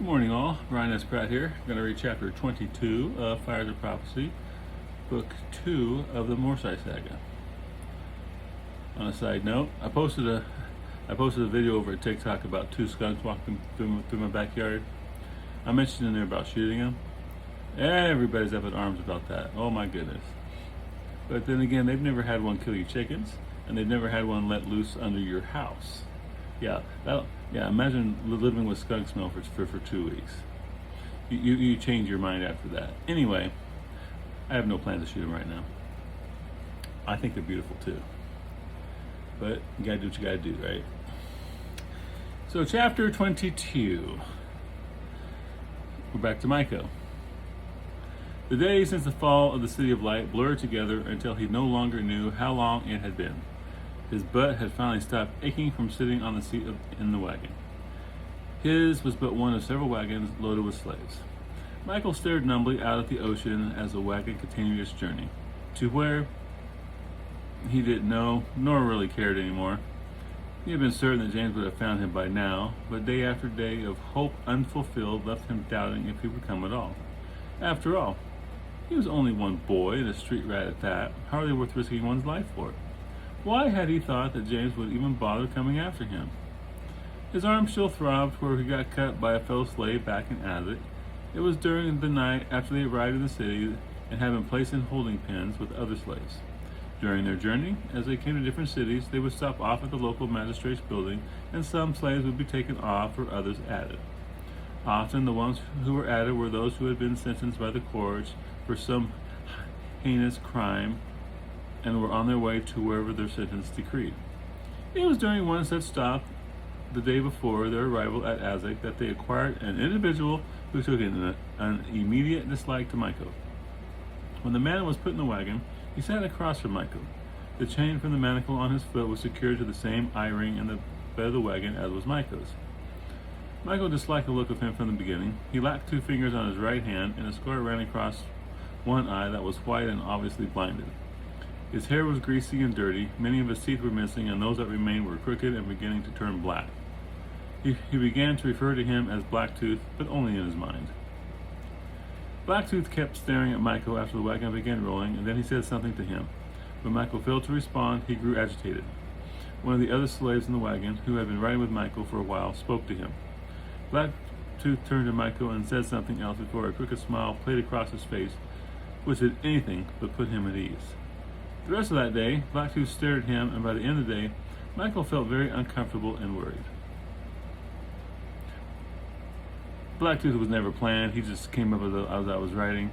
Good morning, all. Brian S. Pratt here. I'm going to read chapter 22 of Fires of Prophecy, book 2 of the Morsai Saga. On a side note, I posted a video over at TikTok about two skunks walking through my backyard. I mentioned in there about shooting them. Everybody's up in arms about that. Oh my goodness. But then again, they've never had one kill your chickens, and they've never had one let loose under your house. Imagine living with skunk smell for 2 weeks. You change your mind after that. Anyway, I have no plan to shoot them right now. I think they're beautiful too. But you gotta do what you gotta do, right? So chapter 22. We're back to Maiko. The days since the fall of the City of Light blurred together until he no longer knew how long it had been. His butt had finally stopped aching from sitting on the seat in the wagon. His was but one of several wagons loaded with slaves. Michael stared numbly out at the ocean as the wagon continued its journey, to where he didn't know, nor really cared anymore. He had been certain that James would have found him by now, but day after day of hope unfulfilled left him doubting if he would come at all. After all, he was only one boy and a street rat at that, hardly worth risking one's life for. Why had he thought that James would even bother coming after him? His arm still throbbed where he got cut by a fellow slave back in Azek. It was during the night after they arrived in the city and had been placed in holding pens with other slaves. During their journey, as they came to different cities, they would stop off at the local magistrate's building, and some slaves would be taken off or others added. Often the ones who were added were those who had been sentenced by the courts for some heinous crime and were on their way to wherever their sentence decreed. It was during one such stop the day before their arrival at Azek that they acquired an individual who took an immediate dislike to Maiko. When the man was put in the wagon, he sat across from Maiko. The chain from the manacle on his foot was secured to the same eye-ring in the bed of the wagon as was Maiko's. Maiko disliked the look of him from the beginning. He lacked 2 fingers on his right hand, and a scar ran across one eye that was white and obviously blinded. His hair was greasy and dirty, many of his teeth were missing, and those that remained were crooked and beginning to turn black. He began to refer to him as Blacktooth, but only in his mind. Blacktooth kept staring at Maiko after the wagon began rolling, and then he said something to him. When Maiko failed to respond, he grew agitated. One of the other slaves in the wagon, who had been riding with Maiko for a while, spoke to him. Blacktooth turned to Maiko and said something else before a crooked smile played across his face, which did anything but put him at ease. The rest of that day, Blacktooth stared at him, and by the end of the day, Michael felt very uncomfortable and worried. Blacktooth was never planned. He just came up as I was writing.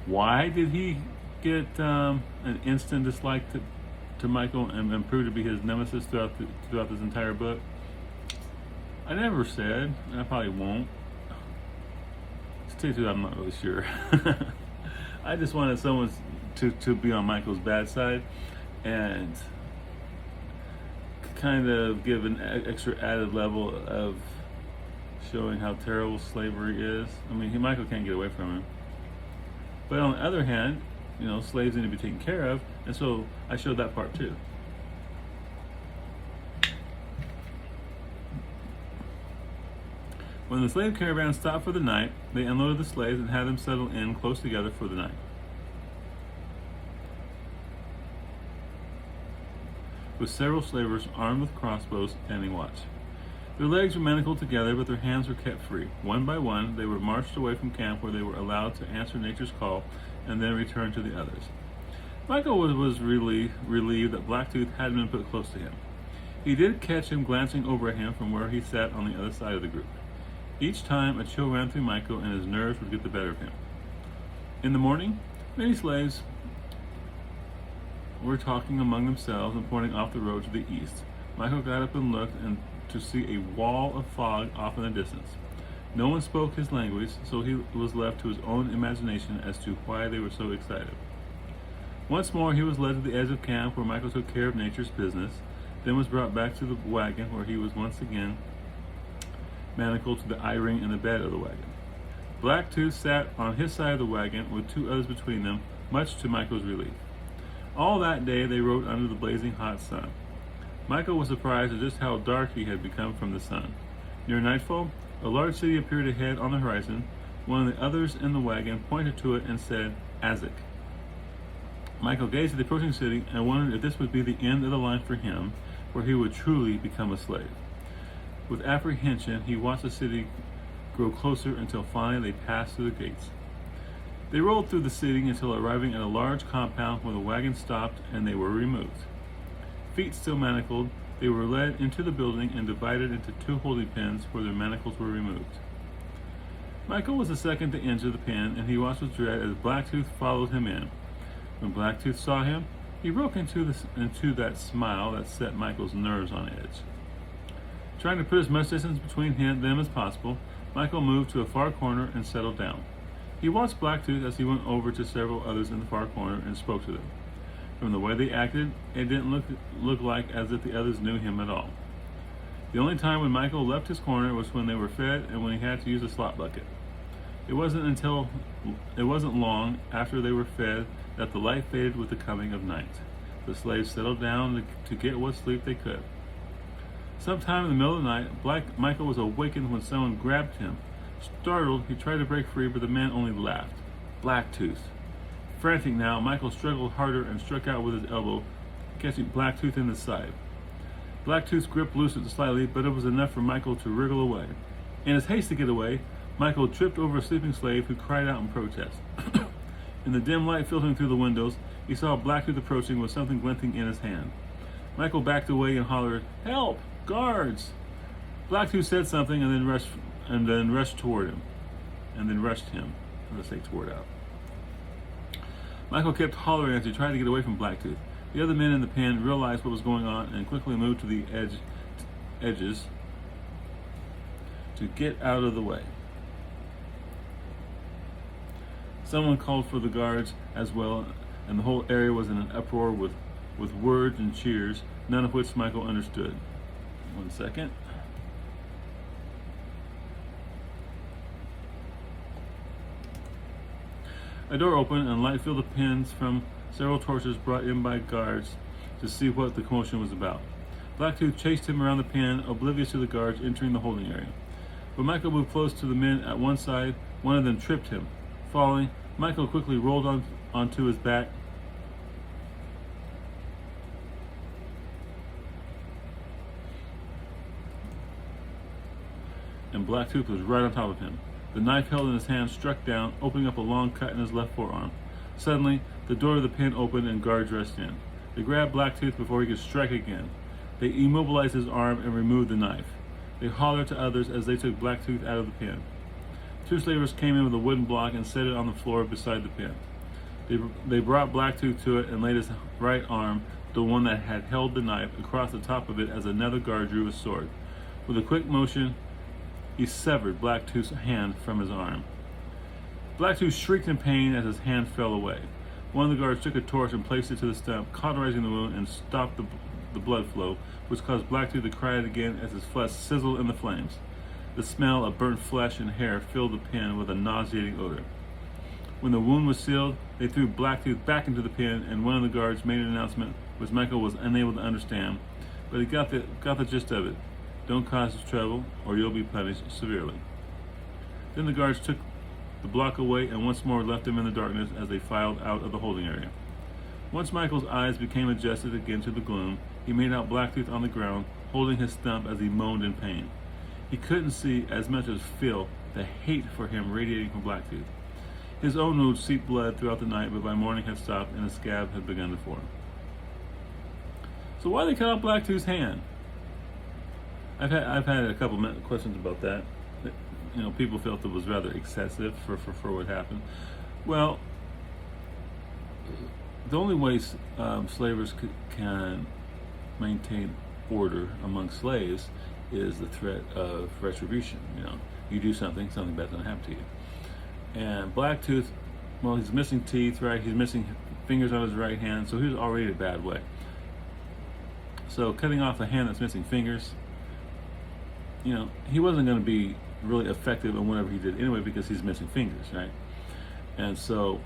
Why did he get an instant dislike to Michael and prove to be his nemesis throughout this entire book? I never said, and I probably won't. To tell you the truth, I'm not really sure. I just wanted someone to be on Michael's bad side and kind of give an extra added level of showing how terrible slavery is. I mean, Michael can't get away from it. But on the other hand, slaves need to be taken care of, and so I showed that part too. When the slave caravan stopped for the night, they unloaded the slaves and had them settle in close together for the night. With several slavers armed with crossbows standing watch. Their legs were manacled together, but their hands were kept free. One by one, they were marched away from camp where they were allowed to answer nature's call and then return to the others. Michael was relieved that Blacktooth hadn't been put close to him. He did catch him glancing over at him from where he sat on the other side of the group. Each time, a chill ran through Michael and his nerves would get the better of him. In the morning, many slaves were talking among themselves and pointing off the road to the east. Michael got up and looked to see a wall of fog off in the distance. No one spoke his language, so he was left to his own imagination as to why they were so excited. Once more, he was led to the edge of camp where Michael took care of nature's business, then was brought back to the wagon where he was once again manacled to the eye-ring in the bed of the wagon. Blacktooth sat on his side of the wagon with 2 others between them, much to Michael's relief. All that day they rode under the blazing hot sun. Michael was surprised at just how dark he had become from the sun. Near nightfall, A large city appeared ahead on the horizon. One of the others in the wagon pointed to it and said, Azek. Michael gazed at the approaching city and wondered if this would be the end of the line for him, where he would truly become a slave. With apprehension, he watched the city grow closer until finally they passed through the gates. They rolled through the city until arriving at a large compound where the wagon stopped and they were removed. Feet still manacled, they were led into the building and divided into 2 holding pens where their manacles were removed. Michael was the second to enter the pen, and he watched with dread as Blacktooth followed him in. When Blacktooth saw him, he broke into that smile that set Michael's nerves on edge. Trying to put as much distance between them as possible, Michael moved to a far corner and settled down. He watched Blacktooth as he went over to several others in the far corner and spoke to them. From the way they acted, it didn't look like as if the others knew him at all. The only time when Michael left his corner was when they were fed and when he had to use a slop bucket. It wasn't long after they were fed that the light faded with the coming of night. The slaves settled down to get what sleep they could. Sometime in the middle of the night, Michael was awakened when someone grabbed him. Startled, he tried to break free, but the man only laughed. Blacktooth. Frantic now, Michael struggled harder and struck out with his elbow, catching Blacktooth in the side. Blacktooth's grip loosened slightly, but it was enough for Michael to wriggle away. In his haste to get away, Michael tripped over a sleeping slave who cried out in protest. In the dim light filtering through the windows, he saw Blacktooth approaching with something glinting in his hand. Michael backed away and hollered, "Help! Guards!" Blacktooth said something and then rushed toward him. Let's say toward out. Michael kept hollering as he tried to get away from Blacktooth. The other men in the pen realized what was going on and quickly moved to the edges to get out of the way. Someone called for the guards as well, and the whole area was in an uproar with words and cheers, none of which Michael understood. 1 second. A door opened and light filled the pens from several torches brought in by guards to see what the commotion was about. Blacktooth chased him around the pen, oblivious to the guards entering the holding area. When Michael moved close to the men at one side, one of them tripped him. Falling, Michael quickly rolled onto his back and Blacktooth was right on top of him. The knife held in his hand struck down, opening up a long cut in his left forearm. Suddenly, the door of the pen opened and guards rushed in. They grabbed Blacktooth before he could strike again. They immobilized his arm and removed the knife. They hollered to others as they took Blacktooth out of the pen. 2 slavers came in with a wooden block and set it on the floor beside the pen. They brought Blacktooth to it and laid his right arm, the one that had held the knife, across the top of it as another guard drew his sword. With a quick motion, he severed Blacktooth's hand from his arm. Blacktooth shrieked in pain as his hand fell away. One of the guards took a torch and placed it to the stump, cauterizing the wound and stopped the blood flow, which caused Blacktooth to cry out again as his flesh sizzled in the flames. The smell of burnt flesh and hair filled the pen with a nauseating odor. When the wound was sealed, they threw Blacktooth back into the pen, and one of the guards made an announcement which Michael was unable to understand, but he got the gist of it. Don't cause trouble, or you'll be punished severely. Then the guards took the block away and once more left him in the darkness as they filed out of the holding area. Once Michael's eyes became adjusted again to the gloom, he made out Blacktooth on the ground, holding his stump as he moaned in pain. He couldn't see as much as feel the hate for him radiating from Blacktooth. His own wound seeped blood throughout the night, but by morning had stopped and a scab had begun to form. So why did they cut off Blacktooth's hand? I've had a couple questions about that. You know, people felt it was rather excessive for what happened. Well, the only way slavers can maintain order among slaves is the threat of retribution. You know, you do something bad's going to happen to you. And Blacktooth, well, he's missing teeth, right? He's missing fingers on his right hand, so he was already in a bad way. So cutting off a hand that's missing fingers, you know, he wasn't going to be really effective in whatever he did anyway because he's missing fingers, right? And so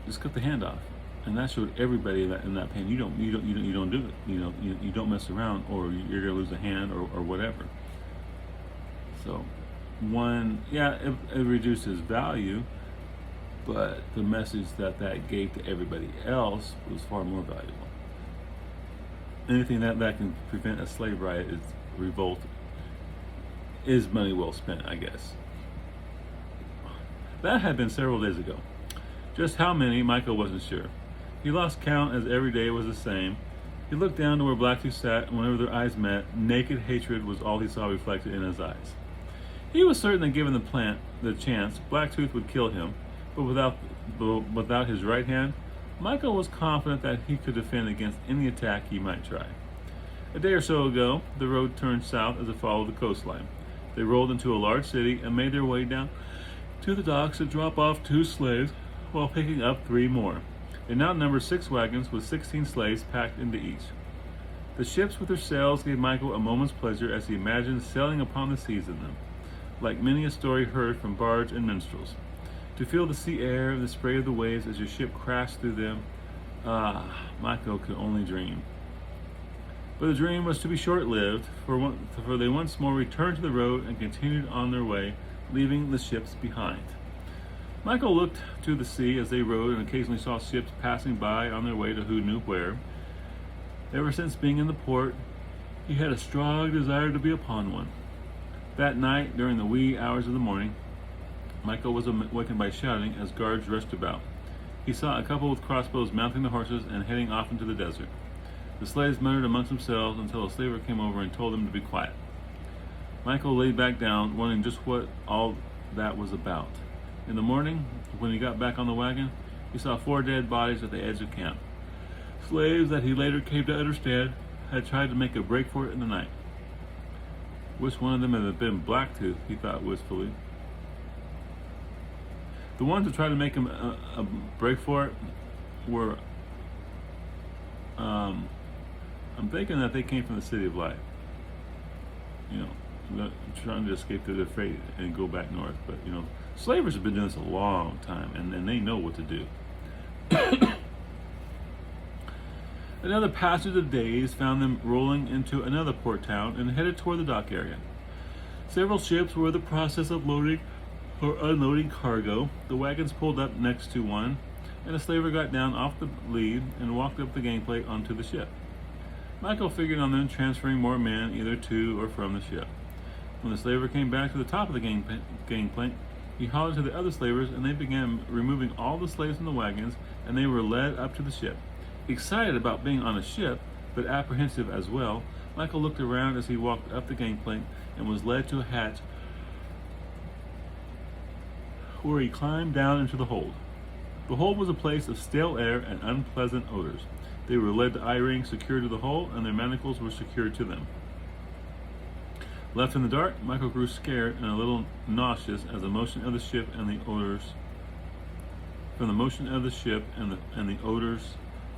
just cut the hand off, and that showed everybody that in that pain you don't do it. You don't mess around, or you're going to lose a hand or whatever. So, one, yeah, it reduced his value, but the message that gave to everybody else was far more valuable. Anything that can prevent a slave riot is revolt is money well spent, I guess. That had been several days ago. Just how many, Michael wasn't sure. He lost count as every day was the same. He looked down to where Blacktooth sat, and whenever their eyes met, naked hatred was all he saw reflected in his eyes. He was certain that given the chance, Blacktooth would kill him, but without his right hand, Michael was confident that he could defend against any attack he might try. A day or so ago, the road turned south as it followed the coastline. They rolled into a large city and made their way down to the docks to drop off 2 slaves while picking up 3 more. It now numbered 6 wagons with 16 slaves packed into each. The ships with their sails gave Michael a moment's pleasure as he imagined sailing upon the seas in them, like many a story heard from bards and minstrels. To feel the sea air and the spray of the waves as your ship crashed through them, Michael could only dream. But the dream was to be short-lived, for they once more returned to the road and continued on their way, leaving the ships behind. Michael looked to the sea as they rowed and occasionally saw ships passing by on their way to who knew where. Ever since being in the port, he had a strong desire to be upon one. That night, during the wee hours of the morning, Michael was awakened by shouting as guards rushed about. He saw a couple with crossbows mounting the horses and heading off into the desert. The slaves muttered amongst themselves until a slaver came over and told them to be quiet. Michael lay back down, wondering just what all that was about. In the morning, when he got back on the wagon, he saw 4 dead bodies at the edge of camp. Slaves that he later came to understand had tried to make a break for it in the night. Which one of them had been Blacktooth, he thought wistfully. The ones that tried to make him a break for it were, I'm thinking that they came from the City of Light. Trying to escape through their fate and go back north. But, slavers have been doing this a long time, and they know what to do. Another passage of days found them rolling into another port town and headed toward the dock area. Several ships were in the process of loading or unloading cargo. The wagons pulled up next to one, and a slaver got down off the lead and walked up the gangplank onto the ship. Michael figured on them transferring more men either to or from the ship. When the slaver came back to the top of the gangplank, he hollered to the other slavers, and they began removing all the slaves from the wagons, and they were led up to the ship. Excited about being on a ship, but apprehensive as well, Michael looked around as he walked up the gangplank and was led to a hatch where he climbed down into the hold. The hold was a place of stale air and unpleasant odors. They were led to eye-rings secured to the hull, and their manacles were secured to them. Left in the dark, Michael grew scared and a little nauseous as the motion of the ship and the odors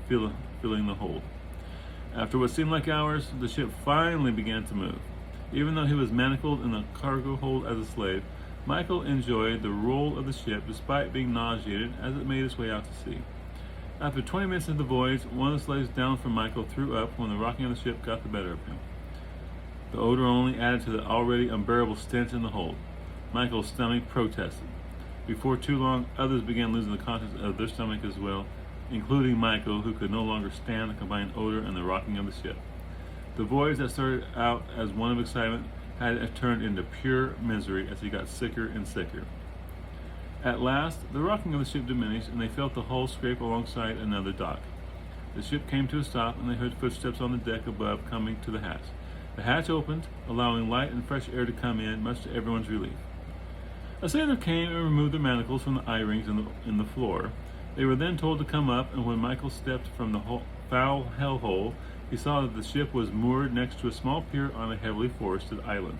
filling the hold. After what seemed like hours, the ship finally began to move. Even though he was manacled in the cargo hold as a slave, Michael enjoyed the roll of the ship despite being nauseated as it made its way out to sea. After 20 minutes of the voyage, one of the slaves down from Michael threw up when the rocking of the ship got the better of him. The odor only added to the already unbearable stench in the hold. Michael's stomach protested. Before too long, others began losing the contents of their stomach as well, including Michael, who could no longer stand the combined odor and the rocking of the ship. The voyage that started out as one of excitement had turned into pure misery as he got sicker and sicker. At last, the rocking of the ship diminished, and they felt the hull scrape alongside another dock. The ship came to a stop, and they heard footsteps on the deck above coming to the hatch. The hatch opened, allowing light and fresh air to come in, much to everyone's relief. A sailor came and removed their manacles from the eye-rings in the floor. They were then told to come up, and when Michael stepped from the foul hellhole, he saw that the ship was moored next to a small pier on a heavily forested island.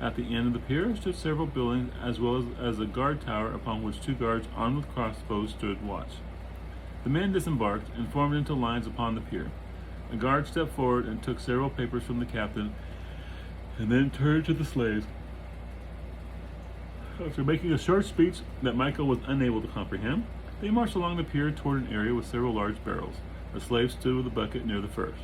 At the end of the pier stood several buildings, as well as a guard tower upon which 2 guards armed with crossbows stood watch. The men disembarked and formed into lines upon the pier. A guard stepped forward and took several papers from the captain, and then turned to the slaves. After making a short speech that Michael was unable to comprehend, they marched along the pier toward an area with several large barrels. A slave stood with a bucket near the first.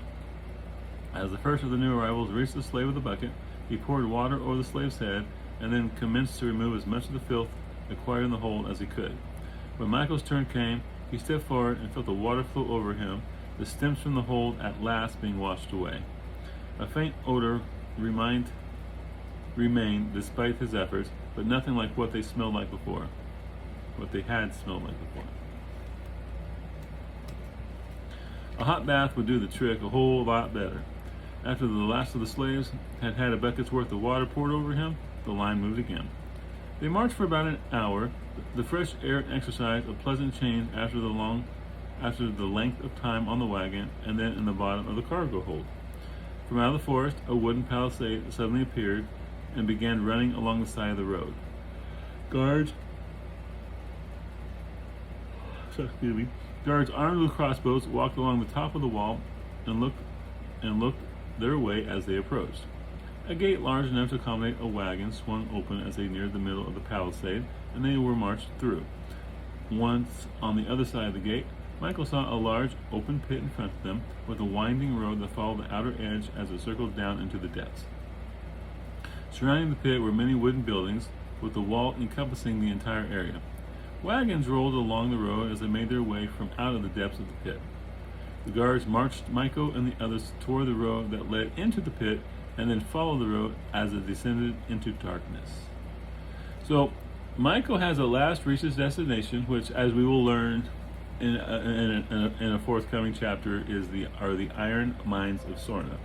As the first of the new arrivals reached the slave with the bucket, he poured water over the slave's head and then commenced to remove as much of the filth acquired in the hold as he could. When Michael's turn came, he stepped forward and felt the water flow over him, the stench from the hold at last being washed away. A faint odor remained despite his efforts, but nothing like what they smelled like before. What they had smelled like before. A hot bath would do the trick a whole lot better. After the last of the slaves had had a bucket's worth of water poured over him, the line moved again. They marched for about an hour, the fresh air and exercise a pleasant change after the length of time on the wagon and then in the bottom of the cargo hold. From out of the forest, a wooden palisade suddenly appeared and began running along the side of the road. Guards armed with crossbows walked along the top of the wall and looked their way as they approached. A gate large enough to accommodate a wagon swung open as they neared the middle of the palisade, and they were marched through. Once on the other side of the gate, Michael saw a large open pit in front of them, with a winding road that followed the outer edge as it circled down into the depths. Surrounding the pit were many wooden buildings, with the wall encompassing the entire area. Wagons rolled along the road as they made their way from out of the depths of the pit. The guards marched Michael and the others toward the road that led into the pit, and then followed the road as it descended into darkness. So, Michael has at last reached his destination, which, as we will learn in a forthcoming chapter, are the iron mines of Sorna.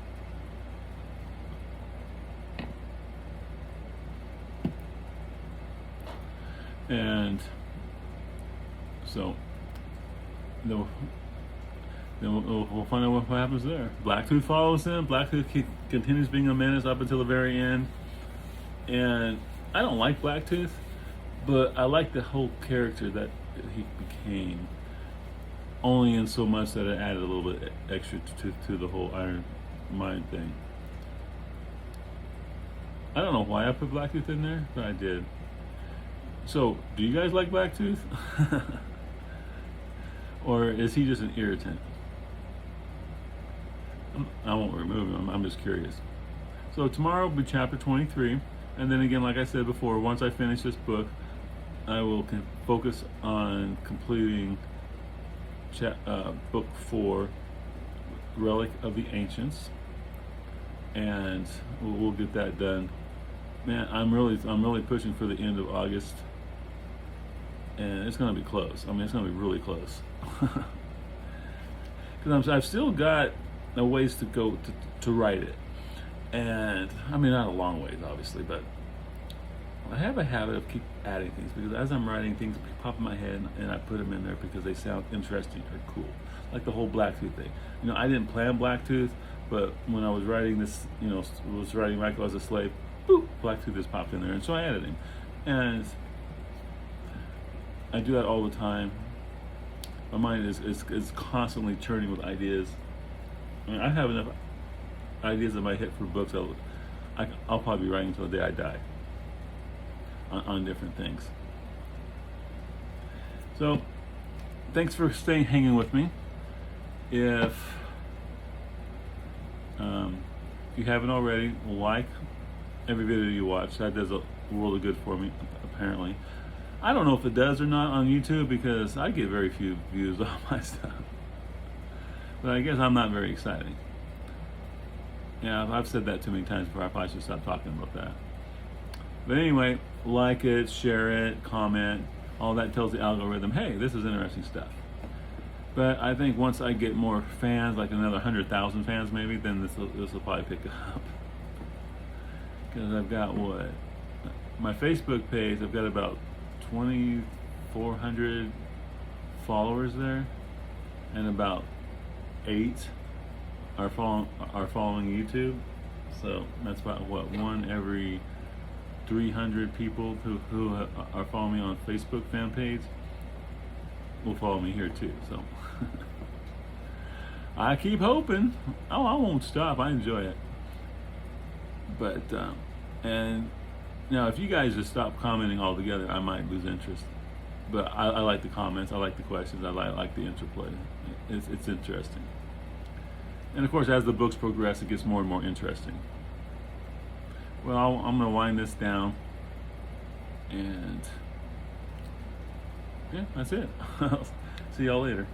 And so, then we'll find out what happens there. Blacktooth follows him. Blacktooth continues being a menace up until the very end. And I don't like Blacktooth, but I like the whole character that he became. Only in so much that it added a little bit extra to the whole Iron Mine thing. I don't know why I put Blacktooth in there, but I did. So, do you guys like Blacktooth? Or is he just an irritant? I won't remove him, I'm just curious. So tomorrow will be chapter 23, and then again, like I said before, once I finish this book, I will focus on completing book 4, Relic of the Ancients, and we'll get that done. Man, I'm really pushing for the end of August, and it's going to be close. I mean, it's going to be really close. Because I've still got a ways to go to write it, and I mean, not a long ways, obviously, but I have a habit of keep adding things, because as I'm writing, things pop in my head and I put them in there because they sound interesting or cool. Like the whole Blacktooth thing. You know, I didn't plan Blacktooth, but when I was writing this, was writing Michael as a slave, boop, Blacktooth just popped in there, and so I added him. And I do that all the time. My mind is constantly churning with ideas. I mean, I have enough ideas in my head for books I'll probably be writing until the day I die on different things. So, thanks for hanging with me. If you haven't already, like every video you watch. That does a world of good for me, apparently. I don't know if it does or not on YouTube, because I get very few views on my stuff. But I guess I'm not very exciting. Yeah, I've said that too many times before. I probably should stop talking about that. But anyway, like it, share it, comment. All that tells the algorithm, hey, this is interesting stuff. But I think once I get more fans, like another 100,000 fans maybe, then this will probably pick up. Because I've got my Facebook page, I've got about 2,400 followers there, and about 8 are following YouTube. So that's about one every 300 people who are following me on Facebook fan page will follow me here too. So I keep hoping. Oh, I won't stop. I enjoy it. But and now, if you guys just stop commenting altogether, I might lose interest. But I like the comments. I like the questions. I like the interplay. It's interesting. And of course, as the books progress, it gets more and more interesting. Well, I'm going to wind this down. And yeah, that's it. See y'all later.